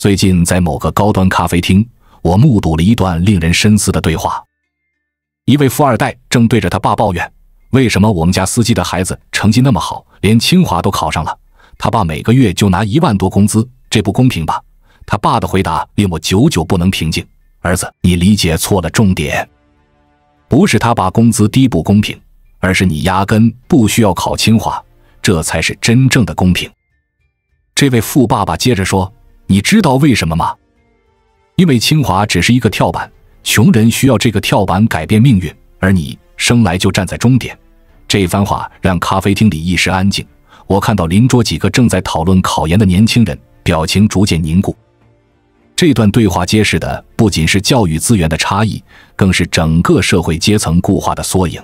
最近在某个高端咖啡厅，我目睹了一段令人深思的对话。一位富二代正对着他爸抱怨，为什么我们家司机的孩子成绩那么好，连清华都考上了，他爸每个月就拿1万多工资，这不公平吧？他爸的回答令我久久不能平静。儿子，你理解错了重点，不是他爸工资低不公平，而是你压根不需要考清华，这才是真正的公平。这位富爸爸接着说，你知道为什么吗？因为清华只是一个跳板，穷人需要这个跳板改变命运，而你生来就站在终点。这番话让咖啡厅里一时安静，我看到邻桌几个正在讨论考研的年轻人表情逐渐凝固。这段对话揭示的不仅是教育资源的差异，更是整个社会阶层固化的缩影。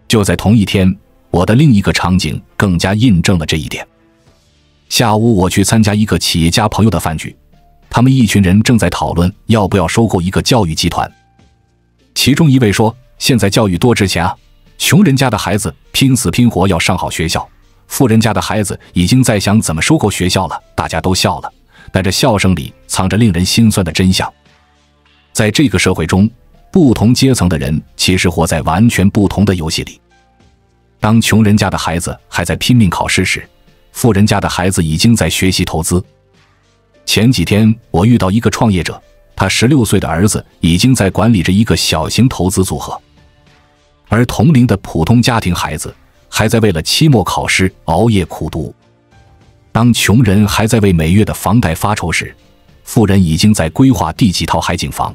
就在同一天，我的另一个场景更加印证了这一点。下午我去参加一个企业家朋友的饭局，他们一群人正在讨论要不要收购一个教育集团。其中一位说，现在教育多值钱啊，穷人家的孩子拼死拼活要上好学校，富人家的孩子已经在想怎么收购学校了。大家都笑了，但这笑声里藏着令人心酸的真相。在这个社会中，不同阶层的人其实活在完全不同的游戏里。当穷人家的孩子还在拼命考试时，富人家的孩子已经在学习投资。前几天我遇到一个创业者，他16岁的儿子已经在管理着一个小型投资组合，而同龄的普通家庭孩子还在为了期末考试熬夜苦读。当穷人还在为每月的房贷发愁时，富人已经在规划第几套海景房。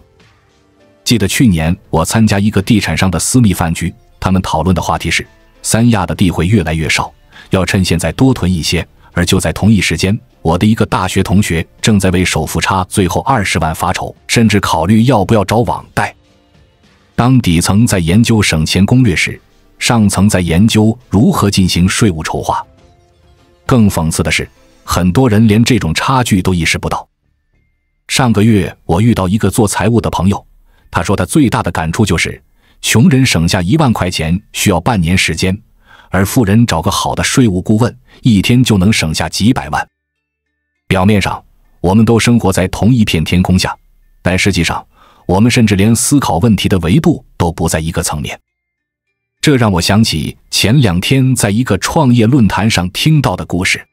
记得去年我参加一个地产商的私密饭局，他们讨论的话题是三亚的地会越来越少，要趁现在多囤一些。而就在同一时间，我的一个大学同学正在为首付差最后20万发愁，甚至考虑要不要找网贷。当底层在研究省钱攻略时，上层在研究如何进行税务筹划。更讽刺的是，很多人连这种差距都意识不到。上个月我遇到一个做财务的朋友，他说他最大的感触就是，穷人省下1万块钱需要半年时间，而富人找个好的税务顾问，一天就能省下几百万。表面上我们都生活在同一片天空下，但实际上我们甚至连思考问题的维度都不在一个层面。这让我想起前2天在一个创业论坛上听到的故事。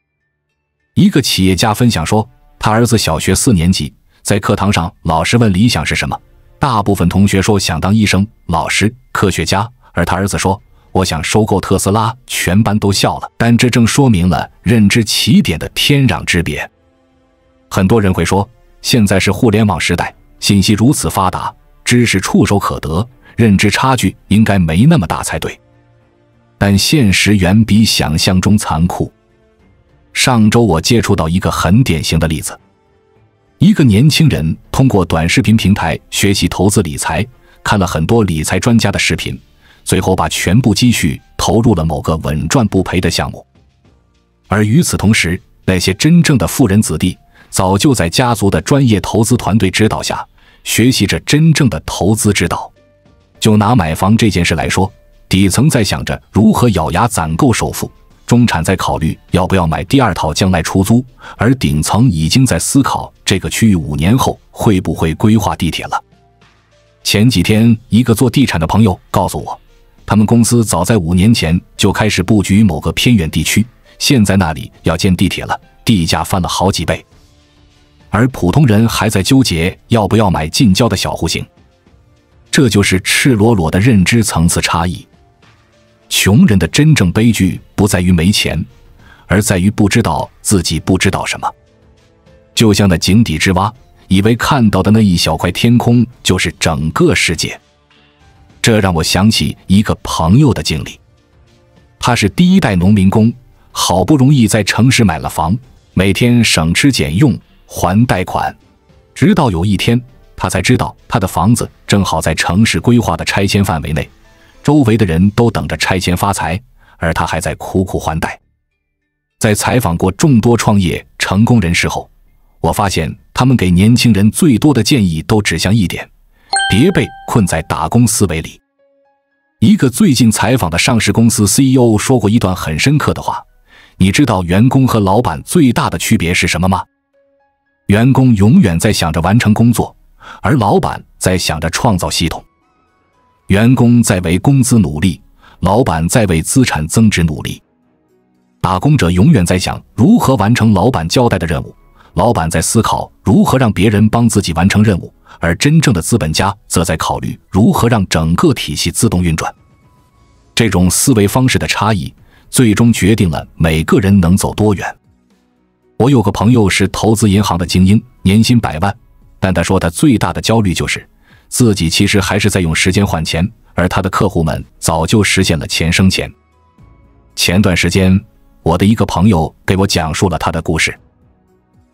一个企业家分享说，他儿子小学4年级，在课堂上老师问理想是什么，大部分同学说想当医生、老师、科学家，而他儿子说我想收购特斯拉，全班都笑了。但这正说明了认知起点的天壤之别。很多人会说，现在是互联网时代，信息如此发达，知识触手可得，认知差距应该没那么大才对。但现实远比想象中残酷。上周我接触到一个很典型的例子，一个年轻人通过短视频平台学习投资理财，看了很多理财专家的视频，最后把全部积蓄投入了某个稳赚不赔的项目。而与此同时，那些真正的富人子弟早就在家族的专业投资团队指导下学习着真正的投资之道。就拿买房这件事来说，底层在想着如何咬牙攒够首付，中产在考虑要不要买第2套将来出租，而顶层已经在思考这个区域5年后会不会规划地铁了。前几天一个做地产的朋友告诉我，他们公司早在5年前就开始布局某个偏远地区，现在那里要建地铁了，地价翻了好几倍。而普通人还在纠结要不要买近郊的小户型。这就是赤裸裸的认知层次差异。穷人的真正悲剧不在于没钱，而在于不知道自己不知道什么。就像那井底之蛙，以为看到的那一小块天空就是整个世界。这让我想起一个朋友的经历。他是第1代农民工，好不容易在城市买了房，每天省吃俭用还贷款，直到有一天他才知道他的房子正好在城市规划的拆迁范围内，周围的人都等着拆迁发财，而他还在苦苦还贷。在采访过众多创业成功人士后，我发现他们给年轻人最多的建议都指向一点：别被困在打工思维里。一个最近采访的上市公司 CEO 说过一段很深刻的话：你知道员工和老板最大的区别是什么吗？员工永远在想着完成工作，而老板在想着创造系统。员工在为工资努力，老板在为资产增值努力。打工者永远在想如何完成老板交代的任务，老板在思考如何让别人帮自己完成任务，而真正的资本家则在考虑如何让整个体系自动运转。这种思维方式的差异，最终决定了每个人能走多远。我有个朋友是投资银行的精英，年薪100万，但他说他最大的焦虑就是自己其实还是在用时间换钱，而他的客户们早就实现了钱生钱。前段时间，我的一个朋友给我讲述了他的故事。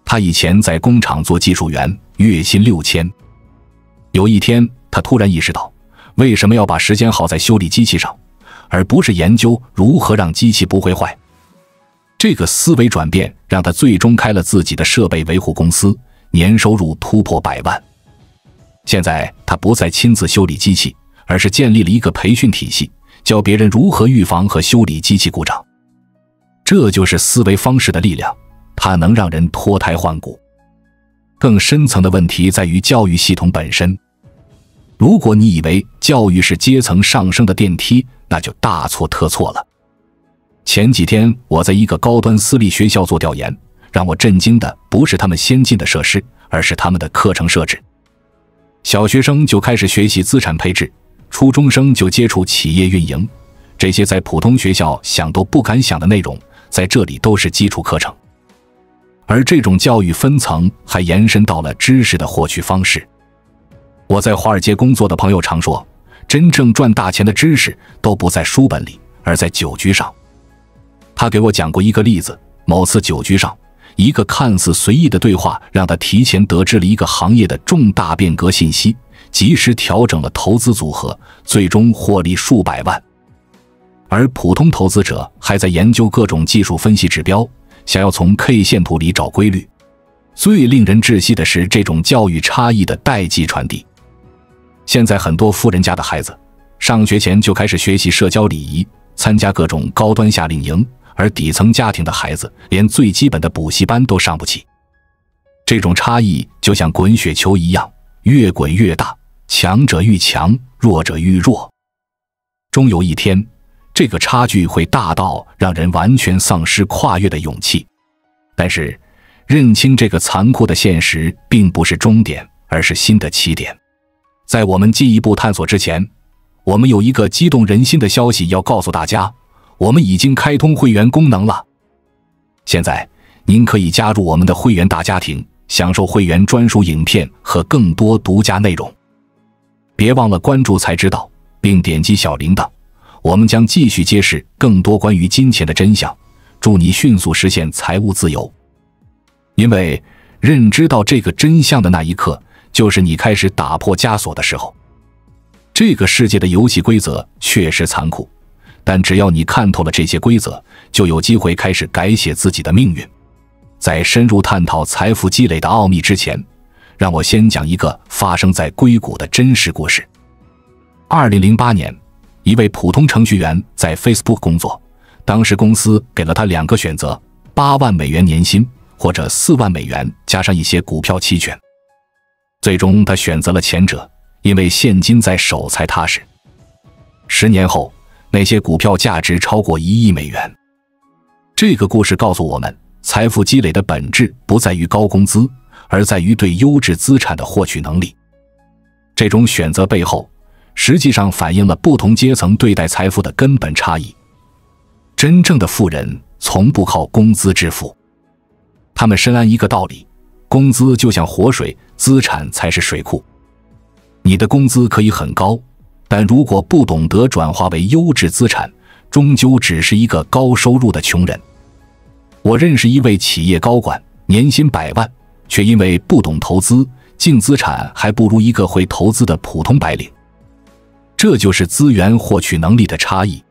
他以前在工厂做技术员，月薪6000。有一天，他突然意识到，为什么要把时间耗在修理机器上，而不是研究如何让机器不会坏。这个思维转变让他最终开了自己的设备维护公司，年收入突破100万。现在他不再亲自修理机器，而是建立了一个培训体系，教别人如何预防和修理机器故障。这就是思维方式的力量，它能让人脱胎换骨。更深层的问题在于教育系统本身。如果你以为教育是阶层上升的电梯，那就大错特错了。前几天我在一个高端私立学校做调研，让我震惊的不是他们先进的设施，而是他们的课程设置。小学生就开始学习资产配置，初中生就接触企业运营，这些在普通学校想都不敢想的内容，在这里都是基础课程。而这种教育分层还延伸到了知识的获取方式。我在华尔街工作的朋友常说，真正赚大钱的知识都不在书本里，而在酒局上。他给我讲过一个例子，某次酒局上，一个看似随意的对话让他提前得知了一个行业的重大变革信息，及时调整了投资组合，最终获利数百万。而普通投资者还在研究各种技术分析指标，想要从 K 线图里找规律。最令人窒息的是这种教育差异的代际传递。现在很多富人家的孩子，上学前就开始学习社交礼仪，参加各种高端夏令营，而底层家庭的孩子连最基本的补习班都上不起。这种差异就像滚雪球一样，越滚越大，强者愈强，弱者愈弱。终有一天，这个差距会大到让人完全丧失跨越的勇气。但是，认清这个残酷的现实并不是终点，而是新的起点。在我们进一步探索之前，我们有一个激动人心的消息要告诉大家，我们已经开通会员功能了。现在，您可以加入我们的会员大家庭，享受会员专属影片和更多独家内容。别忘了关注才知道，并点击小铃铛，我们将继续揭示更多关于金钱的真相，助你迅速实现财务自由。因为认知到这个真相的那一刻，就是你开始打破枷锁的时候。这个世界的游戏规则确实残酷，但只要你看透了这些规则，就有机会开始改写自己的命运。在深入探讨财富积累的奥秘之前，让我先讲一个发生在硅谷的真实故事。2008年，一位普通程序员在 Facebook 工作，当时公司给了他2个选择：8万美元年薪，或者4万美元加上一些股票期权。最终他选择了前者，因为现金在手才踏实。10年后，那些股票价值超过1亿美元。这个故事告诉我们，财富积累的本质不在于高工资，而在于对优质资产的获取能力。这种选择背后，实际上反映了不同阶层对待财富的根本差异。真正的富人从不靠工资致富，他们深谙一个道理：工资就像活水，资产才是水库。你的工资可以很高，但如果不懂得转化为优质资产，终究只是一个高收入的穷人。我认识一位企业高管，年薪100万，却因为不懂投资，净资产还不如一个会投资的普通白领。这就是资源获取能力的差异。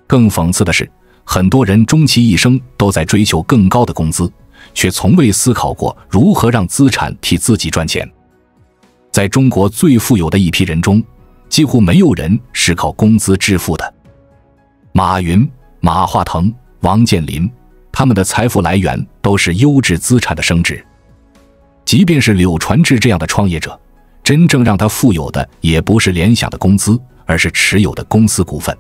更讽刺的是，很多人终其一生都在追求更高的工资，却从未思考过如何让资产替自己赚钱。在中国最富有的一批人中，几乎没有人是靠工资致富的。马云、马化腾、王健林，他们的财富来源都是优质资产的升值。即便是柳传志这样的创业者，真正让他富有的也不是联想的工资，而是持有的公司股份。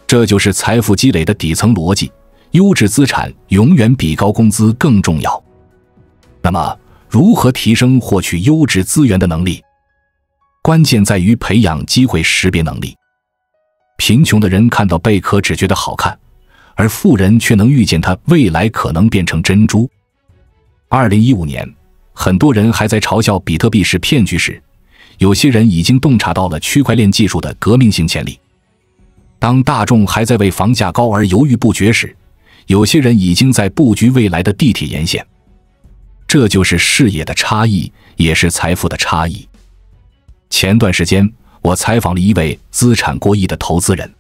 这就是财富积累的底层逻辑，优质资产永远比高工资更重要。那么，如何提升获取优质资源的能力？关键在于培养机会识别能力。贫穷的人看到贝壳只觉得好看，而富人却能预见它未来可能变成珍珠。2015年，很多人还在嘲笑比特币是骗局时，有些人已经洞察到了区块链技术的革命性潜力。当大众还在为房价高而犹豫不决时，有些人已经在布局未来的地铁沿线。这就是视野的差异，也是财富的差异。前段时间，我采访了一位资产过亿的投资人，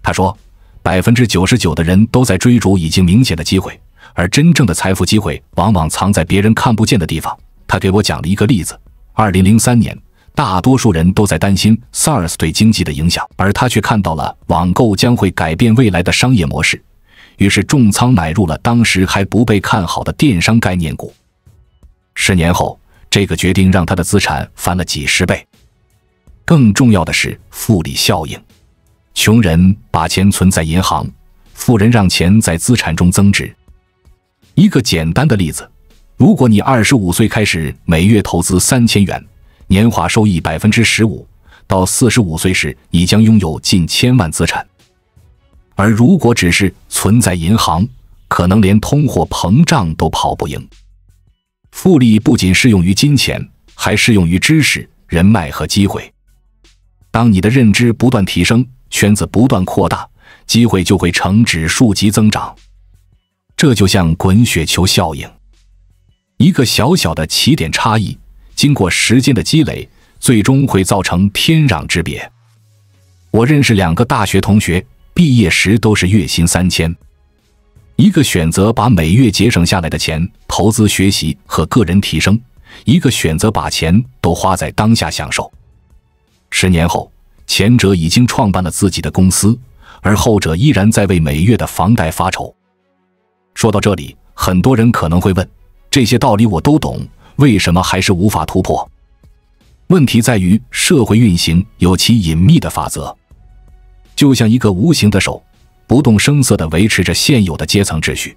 他说，99%的人都在追逐已经明显的机会，而真正的财富机会往往藏在别人看不见的地方。他给我讲了一个例子：2003年，大多数人都在担心 SARS 对经济的影响，而他却看到了网购将会改变未来的商业模式，于是重仓买入了当时还不被看好的电商概念股。10年后，这个决定让他的资产翻了几十倍。更重要的是复利效应，穷人把钱存在银行，富人让钱在资产中增值。一个简单的例子，如果你25岁开始每月投资3000元，年化收益 15%， 到45岁时你将拥有近1000万资产。而如果只是存在银行，可能连通货膨胀都跑不赢。复利不仅适用于金钱，还适用于知识、人脉和机会。当你的认知不断提升，圈子不断扩大，机会就会呈指数级增长。这就像滚雪球效应，一个小小的起点差异，经过时间的积累，最终会造成天壤之别。我认识2个大学同学，毕业时都是月薪3000，一个选择把每月节省下来的钱投资学习和个人提升，一个选择把钱都花在当下享受。10年后，前者已经创办了自己的公司，而后者依然在为每月的房贷发愁。说到这里，很多人可能会问，这些道理我都懂，为什么还是无法突破？问题在于社会运行有其隐秘的法则，就像一个无形的手，不动声色地维持着现有的阶层秩序。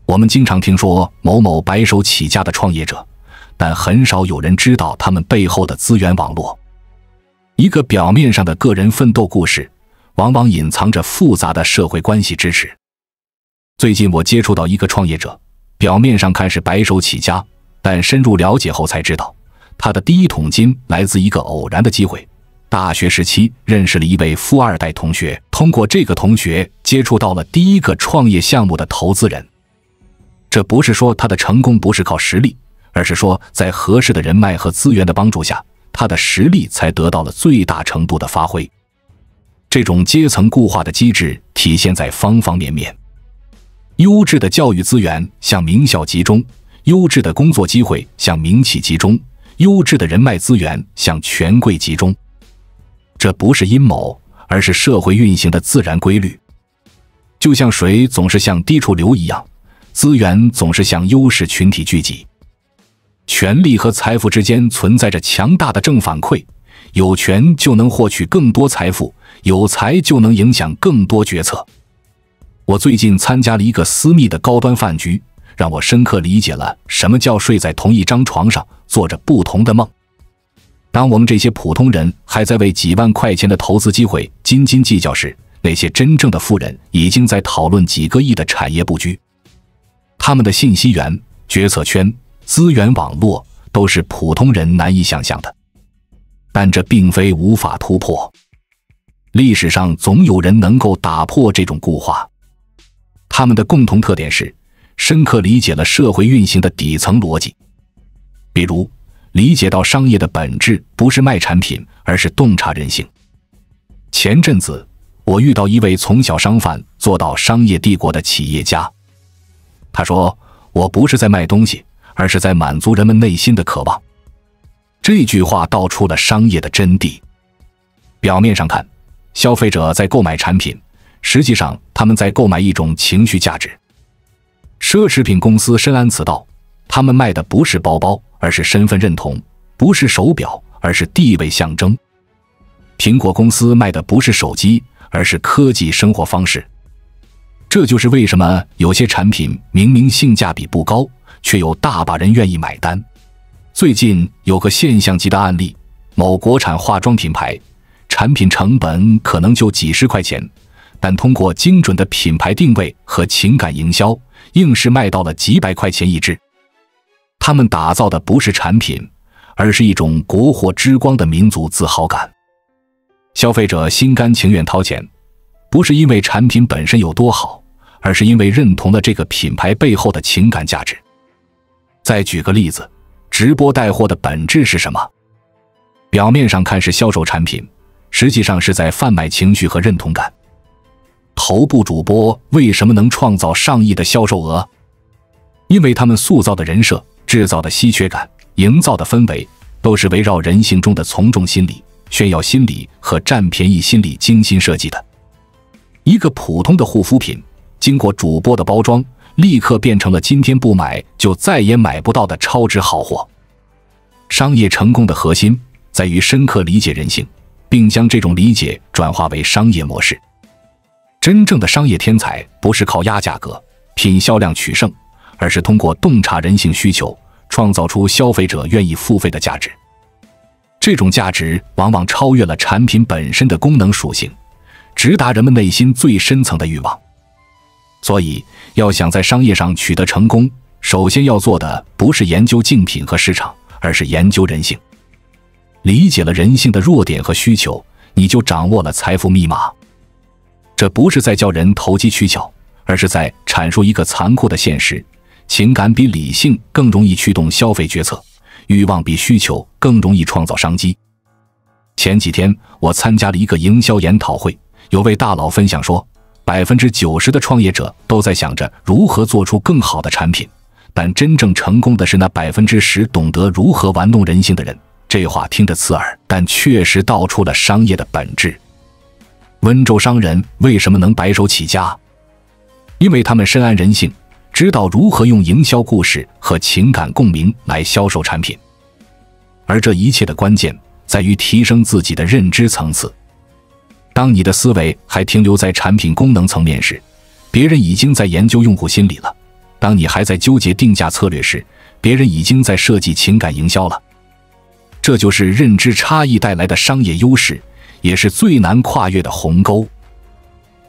我们经常听说某某白手起家的创业者，但很少有人知道他们背后的资源网络。一个表面上的个人奋斗故事，往往隐藏着复杂的社会关系支持。最近我接触到一个创业者，表面上看是白手起家，但深入了解后才知道，他的第一桶金来自一个偶然的机会。大学时期认识了一位富二代同学，通过这个同学接触到了第一个创业项目的投资人。这不是说他的成功不是靠实力，而是说在合适的人脉和资源的帮助下，他的实力才得到了最大程度的发挥。这种阶层固化的机制体现在方方面面。优质的教育资源向名校集中，优质的工作机会向民企集中，优质的人脉资源向权贵集中。这不是阴谋，而是社会运行的自然规律。就像水总是向低处流一样，资源总是向优势群体聚集。权力和财富之间存在着强大的正反馈，有权就能获取更多财富，有才就能影响更多决策。我最近参加了一个私密的高端饭局，让我深刻理解了什么叫睡在同一张床上，做着不同的梦。当我们这些普通人还在为几万块钱的投资机会斤斤计较时，那些真正的富人已经在讨论几个亿的产业布局。他们的信息源、决策圈、资源网络都是普通人难以想象的，但这并非无法突破。历史上总有人能够打破这种固化。他们的共同特点是深刻理解了社会运行的底层逻辑，比如理解到商业的本质不是卖产品，而是洞察人性。前阵子我遇到一位从小商贩做到商业帝国的企业家，他说，我不是在卖东西，而是在满足人们内心的渴望。这句话道出了商业的真谛。表面上看，消费者在购买产品，实际上他们在购买一种情绪价值。奢侈品公司深谙此道，他们卖的不是包包，而是身份认同；不是手表，而是地位象征。苹果公司卖的不是手机，而是科技生活方式。这就是为什么有些产品明明性价比不高，却有大把人愿意买单。最近有个现象级的案例，某国产化妆品牌，产品成本可能就几十块钱，但通过精准的品牌定位和情感营销，硬是卖到了几百块钱一支。他们打造的不是产品，而是一种国货之光的民族自豪感。消费者心甘情愿掏钱，不是因为产品本身有多好，而是因为认同了这个品牌背后的情感价值。再举个例子，直播带货的本质是什么？表面上看是销售产品，实际上是在贩卖情绪和认同感。头部主播为什么能创造上亿的销售额？因为他们塑造的人设、制造的稀缺感、营造的氛围，都是围绕人性中的从众心理、炫耀心理和占便宜心理精心设计的。一个普通的护肤品，经过主播的包装，立刻变成了今天不买就再也买不到的超值好货。商业成功的核心在于深刻理解人性，并将这种理解转化为商业模式。真正的商业天才不是靠压价格、拼销量取胜，而是通过洞察人性需求，创造出消费者愿意付费的价值。这种价值往往超越了产品本身的功能属性，直达人们内心最深层的欲望。所以，要想在商业上取得成功，首先要做的不是研究竞品和市场，而是研究人性。理解了人性的弱点和需求，你就掌握了财富密码。这不是在教人投机取巧，而是在阐述一个残酷的现实：情感比理性更容易驱动消费决策，欲望比需求更容易创造商机。前几天我参加了一个营销研讨会，有位大佬分享说，90%的创业者都在想着如何做出更好的产品，但真正成功的是那10%懂得如何玩弄人性的人。这话听着刺耳，但确实道出了商业的本质。温州商人为什么能白手起家？因为他们深谙人性，知道如何用营销故事和情感共鸣来销售产品。而这一切的关键在于提升自己的认知层次。当你的思维还停留在产品功能层面时，别人已经在研究用户心理了；当你还在纠结定价策略时，别人已经在设计情感营销了。这就是认知差异带来的商业优势，也是最难跨越的鸿沟。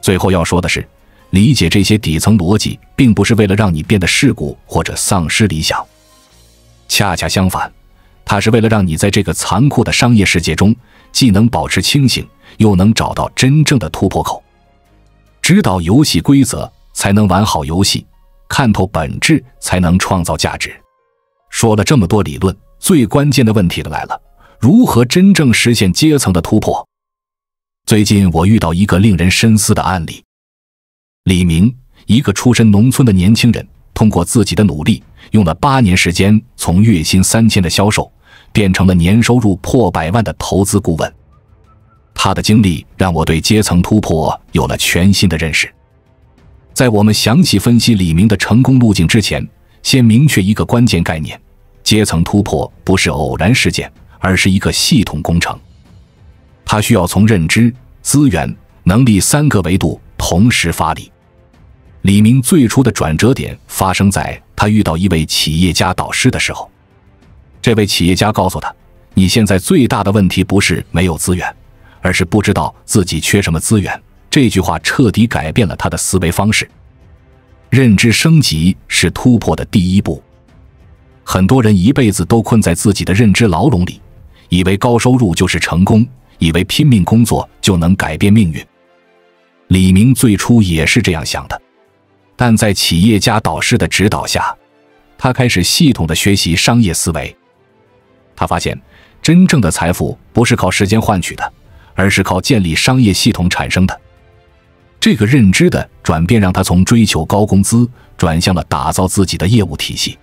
最后要说的是，理解这些底层逻辑，并不是为了让你变得世故或者丧失理想，恰恰相反，它是为了让你在这个残酷的商业世界中，既能保持清醒，又能找到真正的突破口。知道游戏规则，才能玩好游戏；看透本质，才能创造价值。说了这么多理论，最关键的问题来了：如何真正实现阶层的突破？最近我遇到一个令人深思的案例。李明，一个出身农村的年轻人，通过自己的努力，用了8年时间，从月薪3000的销售，变成了年收入破100万的投资顾问。他的经历让我对阶层突破有了全新的认识。在我们详细分析李明的成功路径之前，先明确一个关键概念：阶层突破不是偶然事件，而是一个系统工程。它需要从认知、资源、能力3个维度同时发力。李明最初的转折点发生在他遇到一位企业家导师的时候。这位企业家告诉他，你现在最大的问题不是没有资源，而是不知道自己缺什么资源。这句话彻底改变了他的思维方式。认知升级是突破的第一步。很多人一辈子都困在自己的认知牢笼里，以为高收入就是成功，以为拼命工作就能改变命运。李明最初也是这样想的，但在企业家导师的指导下，他开始系统地学习商业思维。他发现，真正的财富不是靠时间换取的，而是靠建立商业系统产生的。这个认知的转变让他从追求高工资转向了打造自己的业务体系。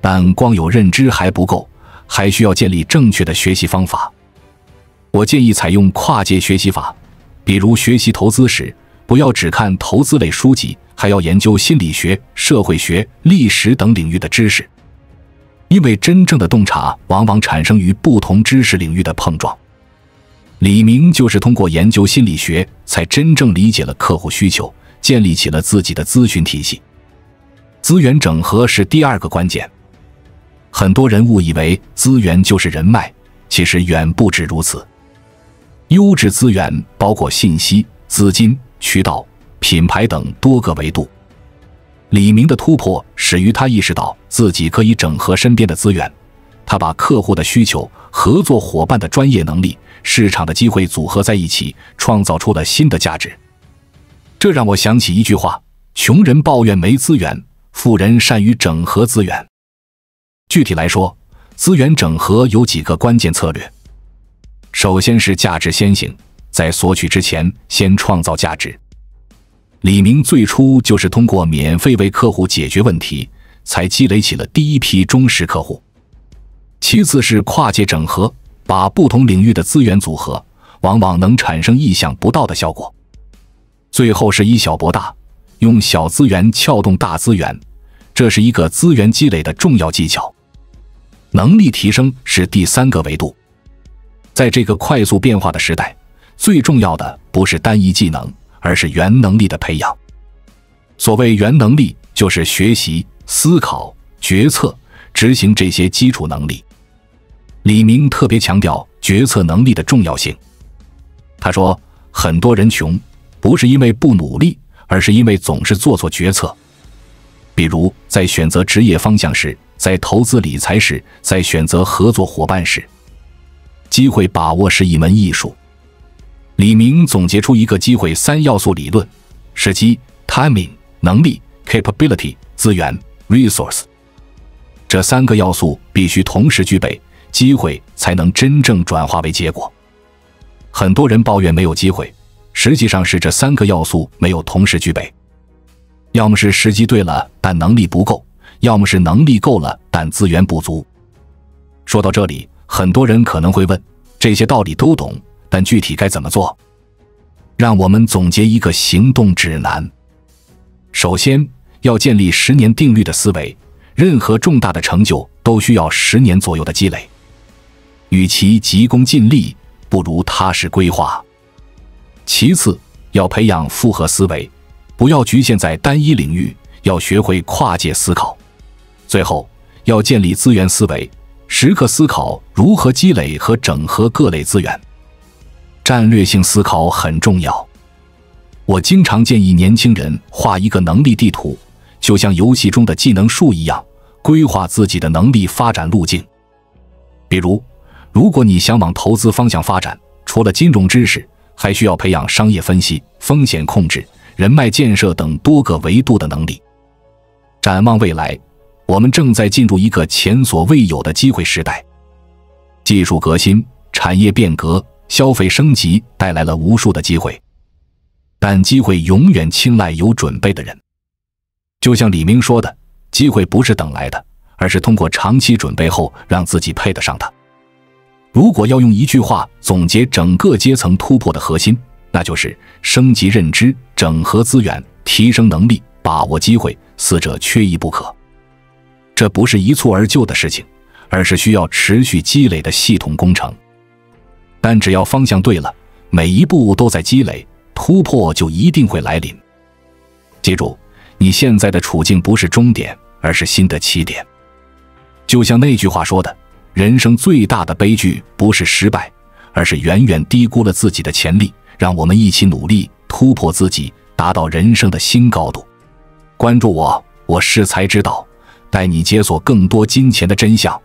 但光有认知还不够，还需要建立正确的学习方法。我建议采用跨界学习法，比如学习投资时，不要只看投资类书籍，还要研究心理学、社会学、历史等领域的知识。因为真正的洞察往往产生于不同知识领域的碰撞。李明就是通过研究心理学，才真正理解了客户需求，建立起了自己的咨询体系。资源整合是第二个关键。很多人误以为资源就是人脉，其实远不止如此。优质资源包括信息、资金、渠道、品牌等多个维度。李明的突破始于他意识到自己可以整合身边的资源，他把客户的需求、合作伙伴的专业能力、市场的机会组合在一起，创造出了新的价值。这让我想起一句话：穷人抱怨没资源，富人善于整合资源。具体来说，资源整合有几个关键策略。首先是价值先行，在索取之前先创造价值。李明最初就是通过免费为客户解决问题，才积累起了第一批忠实客户。其次是跨界整合，把不同领域的资源组合，往往能产生意想不到的效果。最后是以小博大，用小资源撬动大资源，这是一个资源积累的重要技巧。能力提升是第三个维度。在这个快速变化的时代，最重要的不是单一技能，而是原能力的培养。所谓原能力，就是学习、思考、决策、执行这些基础能力。李明特别强调决策能力的重要性。他说，很多人穷，不是因为不努力，而是因为总是做错决策。比如在选择职业方向时，在投资理财时，在选择合作伙伴时，机会把握是一门艺术。李明总结出一个机会三要素理论：时机 （timing）、能力 （capability）、资源 （resource）。这三个要素必须同时具备，机会才能真正转化为结果。很多人抱怨没有机会，实际上是这三个要素没有同时具备。要么是时机对了，但能力不够；要么是能力够了，但资源不足。说到这里，很多人可能会问，这些道理都懂，但具体该怎么做？让我们总结一个行动指南。首先，要建立10年定律的思维，任何重大的成就都需要10年左右的积累。与其急功近利，不如踏实规划。其次，要培养复合思维，不要局限在单一领域，要学会跨界思考。最后，要建立资源思维，时刻思考如何积累和整合各类资源。战略性思考很重要。我经常建议年轻人画一个能力地图，就像游戏中的技能树一样，规划自己的能力发展路径。比如，如果你想往投资方向发展，除了金融知识，还需要培养商业分析、风险控制、人脉建设等多个维度的能力。展望未来，我们正在进入一个前所未有的机会时代。技术革新、产业变革、消费升级带来了无数的机会，但机会永远青睐有准备的人。就像李明说的，机会不是等来的，而是通过长期准备后让自己配得上它。如果要用一句话总结整个阶层突破的核心，那就是升级认知、整合资源、提升能力、把握机会，四者缺一不可。这不是一蹴而就的事情，而是需要持续积累的系统工程。但只要方向对了，每一步都在积累，突破就一定会来临。记住，你现在的处境不是终点，而是新的起点。就像那句话说的，人生最大的悲剧不是失败，而是远远低估了自己的潜力。让我们一起努力，突破自己，达到人生的新高度。关注我，我是才知道，带你解锁更多金钱的真相。